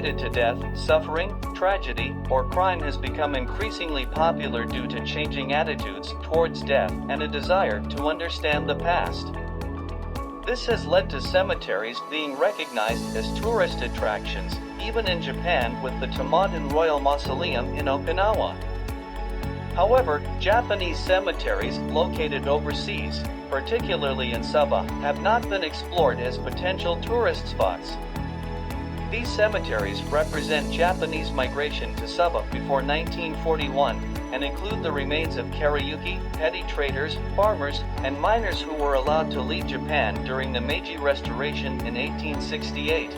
related to death, suffering, tragedy, or crime has become increasingly popular due to changing attitudes towards death and a desire to understand the past. This has led to cemeteries being recognized as tourist attractions, even in Japan with the Tomaten Royal Mausoleum in Okinawa. However, Japanese cemeteries located overseas, particularly in Sabah, have not been explored as potential tourist spots. These cemeteries represent Japanese migration to Sabah before 1941 and include the remains of Karaoke, petty traders, farmers, and miners who were allowed to leave Japan during the Meiji Restoration in 1868.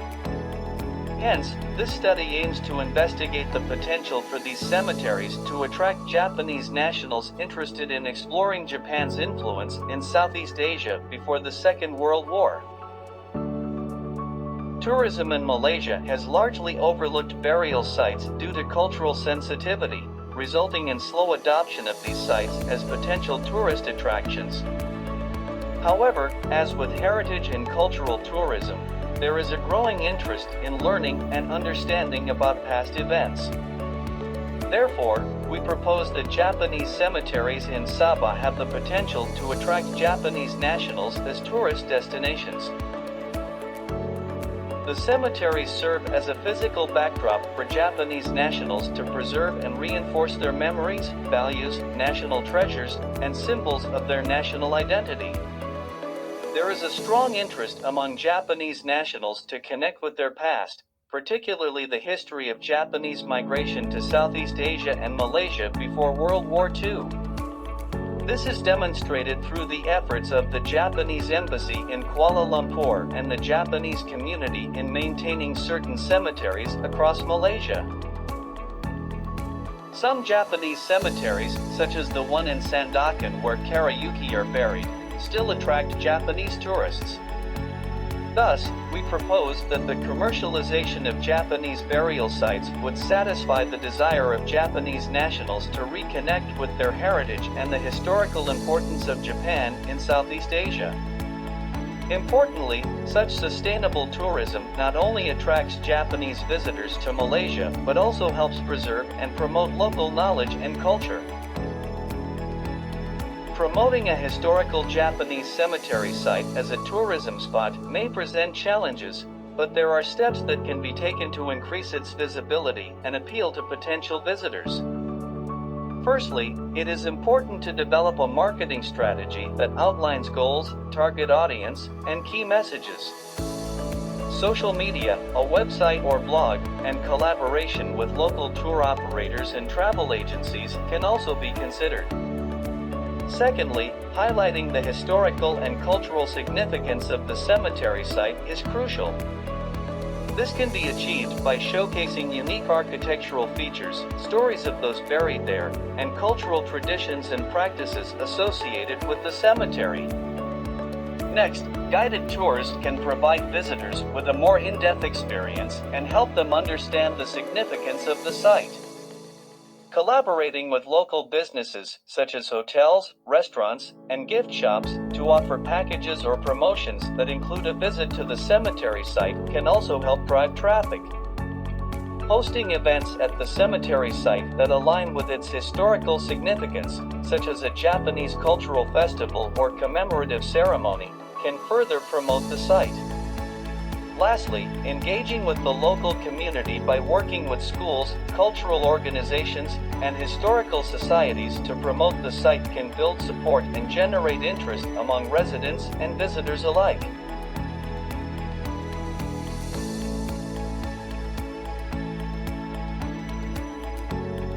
Hence, this study aims to investigate the potential for these cemeteries to attract Japanese nationals interested in exploring Japan's influence in Southeast Asia before the Second World War. Tourism in Malaysia has largely overlooked burial sites due to cultural sensitivity, resulting in slow adoption of these sites as potential tourist attractions. However, as with heritage and cultural tourism, there is a growing interest in learning and understanding about past events. Therefore, we propose that Japanese cemeteries in Sabah have the potential to attract Japanese nationals as tourist destinations. The cemeteries serve as a physical backdrop for Japanese nationals to preserve and reinforce their memories, values, national treasures, and symbols of their national identity. There is a strong interest among Japanese nationals to connect with their past, particularly the history of Japanese migration to Southeast Asia and Malaysia before World War II. This is demonstrated through the efforts of the Japanese embassy in Kuala Lumpur and the Japanese community in maintaining certain cemeteries across Malaysia. Some Japanese cemeteries, such as the one in Sandakan where Karaoke are buried, still attract Japanese tourists. Thus, we propose that the commercialization of Japanese burial sites would satisfy the desire of Japanese nationals to reconnect with their heritage and the historical importance of Japan in Southeast Asia. Importantly, such sustainable tourism not only attracts Japanese visitors to Malaysia but also helps preserve and promote local knowledge and culture. Promoting a historical Japanese cemetery site as a tourism spot may present challenges, but there are steps that can be taken to increase its visibility and appeal to potential visitors. Firstly, it is important to develop a marketing strategy that outlines goals, target audience, and key messages. Social media, a website or blog, and collaboration with local tour operators and travel agencies can also be considered. Secondly, highlighting the historical and cultural significance of the cemetery site is crucial. This can be achieved by showcasing unique architectural features, stories of those buried there, and cultural traditions and practices associated with the cemetery. Next, guided tours can provide visitors with a more in-depth experience and help them understand the significance of the site. Collaborating with local businesses, such as hotels, restaurants, and gift shops, to offer packages or promotions that include a visit to the cemetery site can also help drive traffic. Hosting events at the cemetery site that align with its historical significance, such as a Japanese cultural festival or commemorative ceremony, can further promote the site. Lastly, engaging with the local community by working with schools, cultural organizations, and historical societies to promote the site can build support and generate interest among residents and visitors alike.